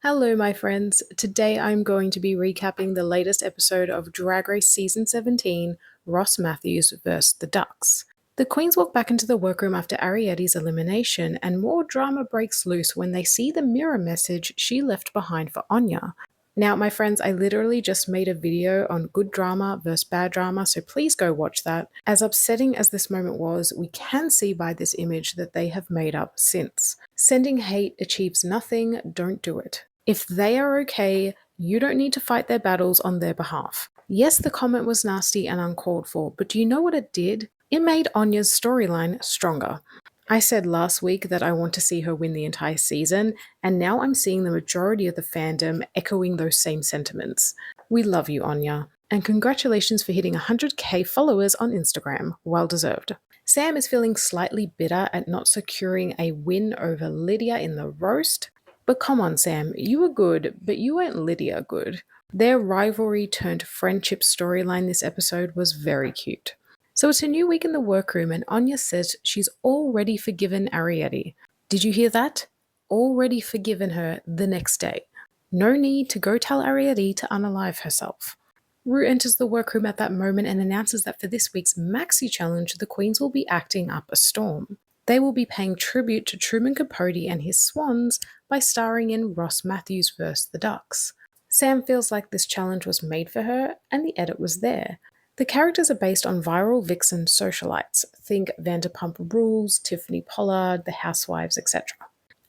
Hello, my friends. Today I'm going to be recapping the latest episode of Drag Race Season 17, Ross Mathews vs. the Ducks. The Queens walk back into the workroom after Ariette's elimination, and more drama breaks loose when they see the mirror message she left behind for Anya. Now, my friends, I literally just made a video on good drama versus bad drama, so please go watch that. As upsetting as this moment was, we can see by this image that they have made up since. Sending hate achieves nothing, don't do it. If they are okay, you don't need to fight their battles on their behalf. Yes, the comment was nasty and uncalled for, but do you know what it did? It made Anya's storyline stronger. I said last week that I want to see her win the entire season, and now I'm seeing the majority of the fandom echoing those same sentiments. We love you, Anya, and congratulations for hitting 100k followers on Instagram. Well deserved. Sam is feeling slightly bitter at not securing a win over Lydia in the roast. But come on, Sam, you were good, but you weren't Lydia good. Their rivalry turned friendship storyline this episode was very cute. So it's a new week in the workroom, and Anya says she's already forgiven Ariette. Did you hear that? Already forgiven her the next day. No need to go tell Ariette to unalive herself. Rue enters the workroom at that moment and announces that for this week's Maxi Challenge, the Queens will be acting up a storm. They will be paying tribute to Truman Capote and his swans by starring in Ross Mathews vs. the Ducks. Sam feels like this challenge was made for her, and the edit was there. The characters are based on viral vixen socialites. Think Vanderpump Rules, Tiffany Pollard, The Housewives, etc.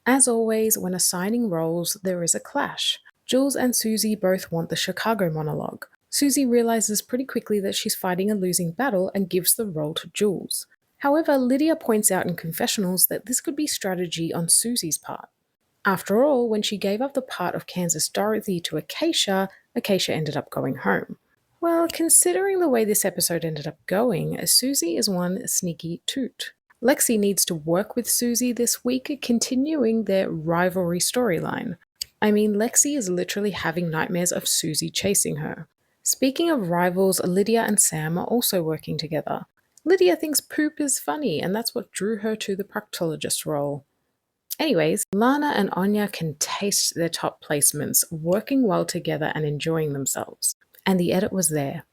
As always, when assigning roles, there is a clash. Jules and Susie both want the Chicago monologue. Susie realizes pretty quickly that she's fighting a losing battle and gives the role to Jules. However, Lydia points out in confessionals that this could be strategy on Susie's part. After all, when she gave up the part of Kansas Dorothy to Acacia, Acacia ended up going home. Well, considering the way this episode ended up going, Susie is one sneaky toot. Lexi needs to work with Susie this week, continuing their rivalry storyline. I mean, Lexi is literally having nightmares of Susie chasing her. Speaking of rivals, Lydia and Sam are also working together. Lydia thinks poop is funny, and that's what drew her to the proctologist role. Anyways, Lana and Anya can taste their top placements, working well together and enjoying themselves. And the edit was there.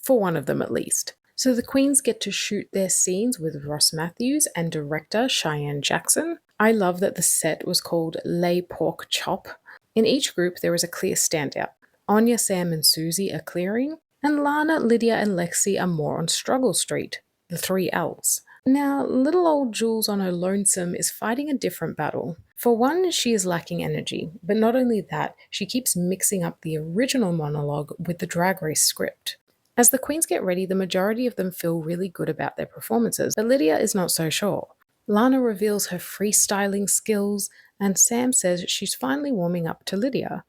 For one of them at least. So the Queens get to shoot their scenes with Ross Mathews and director Cheyenne Jackson. I love that the set was called Les Pork Chop. In each group there is a clear standout. Anya, Sam and Susie are clearing, and Lana, Lydia and Lexi are more on Struggle Street, the 3 Ls. Now, little old Jules on her lonesome is fighting a different battle. For one, she is lacking energy, but not only that, she keeps mixing up the original monologue with the Drag Race script. As the Queens get ready, the majority of them feel really good about their performances, but Lydia is not so sure. Lana reveals her freestyling skills, and Sam says she's finally warming up to Lydia.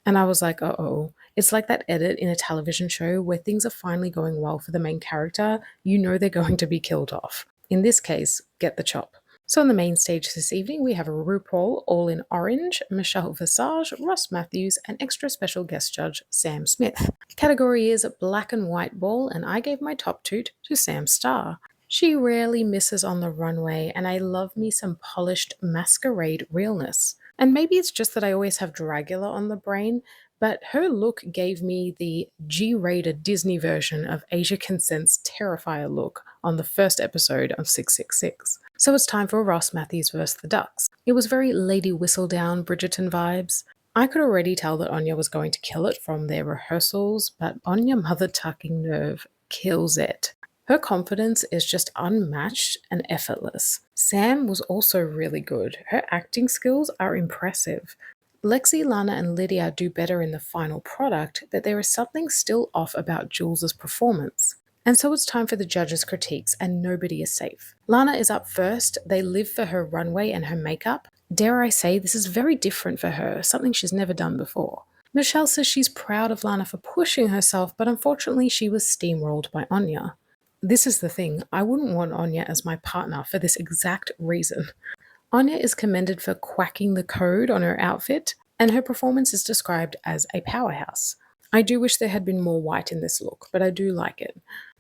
And I was like, uh-oh. It's like that edit in a television show where things are finally going well for the main character, you know they're going to be killed off. In this case, get the chop. So on the main stage this evening, we have a RuPaul all in orange, Michelle Visage, Ross Mathews, and extra special guest judge Sam Smith. Category is black and white ball, and I gave my top toot to Sam Starr. She rarely misses on the runway, and I love me some polished masquerade realness. And maybe it's just that I always have Dragula on the brain, but her look gave me the G-rated Disney version of Asia Consent's Terrifier look on the first episode of 666. So it's time for Ross Mathews vs. the Ducks. It was very Lady Whistledown, Bridgerton vibes. I could already tell that Anya was going to kill it from their rehearsals, but Anya mother-tucking nerve kills it. Her confidence is just unmatched and effortless. Sam was also really good. Her acting skills are impressive. Lexi, Lana, and Lydia do better in the final product, but there is something still off about Jules' performance. And so it's time for the judges' critiques, and nobody is safe. Lana is up first. They live for her runway and her makeup. Dare I say, this is very different for her, something she's never done before. Michelle says she's proud of Lana for pushing herself, but unfortunately she was steamrolled by Anya. This is the thing, I wouldn't want Anya as my partner for this exact reason. Anya is commended for quacking the code on her outfit, and her performance is described as a powerhouse. I do wish there had been more white in this look, but I do like it.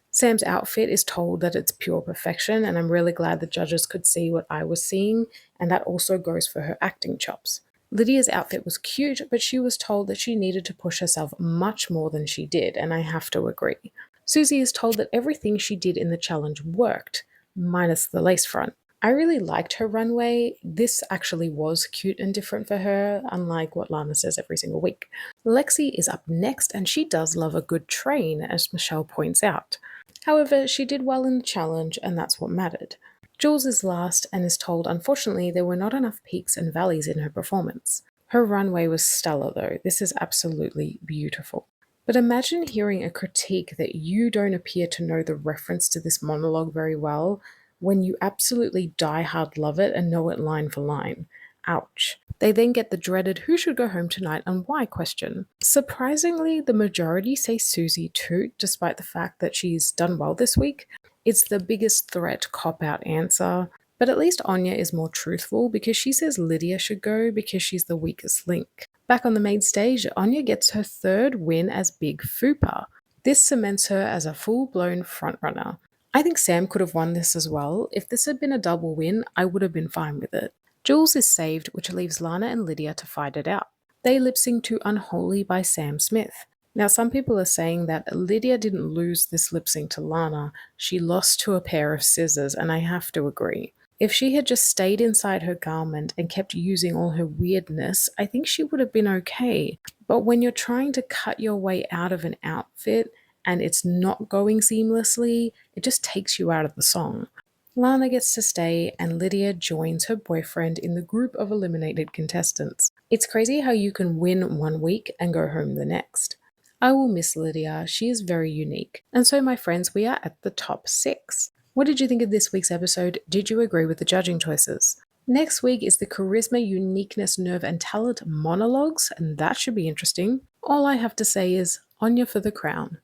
Sam's outfit is told that it's pure perfection, and I'm really glad the judges could see what I was seeing, and that also goes for her acting chops. Lydia's outfit was cute, but she was told that she needed to push herself much more than she did, and I have to agree. Susie is told that everything she did in the challenge worked, minus the lace front. I really liked her runway. This actually was cute and different for her, unlike what Lana says every single week. Lexi is up next, and she does love a good train, as Michelle points out. However, she did well in the challenge, and that's what mattered. Jules is last and is told unfortunately there were not enough peaks and valleys in her performance. Her runway was stellar though, this is absolutely beautiful. But imagine hearing a critique that you don't appear to know the reference to this monologue very well when you absolutely die hard love it and know it line for line. Ouch. They then get the dreaded who should go home tonight and why question. Surprisingly, the majority say Susie too, despite the fact that she's done well this week. It's the biggest threat cop-out answer, but at least Anya is more truthful because she says Lydia should go because she's the weakest link. Back on the main stage, Anya gets her third win as Big Fupa. This cements her as a full-blown frontrunner. I think Sam could have won this as well. If this had been a double win, I would have been fine with it. Jules is saved, which leaves Lana and Lydia to fight it out. They lip sync to Unholy by Sam Smith. Now, some people are saying that Lydia didn't lose this lip sync to Lana, she lost to a pair of scissors, and I have to agree. If she had just stayed inside her garment and kept using all her weirdness, I think she would have been okay. But when you're trying to cut your way out of an outfit and it's not going seamlessly, it just takes you out of the song. Lana gets to stay, and Lydia joins her boyfriend in the group of eliminated contestants. It's crazy how you can win one week and go home the next. I will miss Lydia, she is very unique. And so, my friends, we are at the top 6. What did you think of this week's episode? Did you agree with the judging choices? Next week is the Charisma, Uniqueness, Nerve, and Talent monologues, and that should be interesting. All I have to say is, Anya for the crown.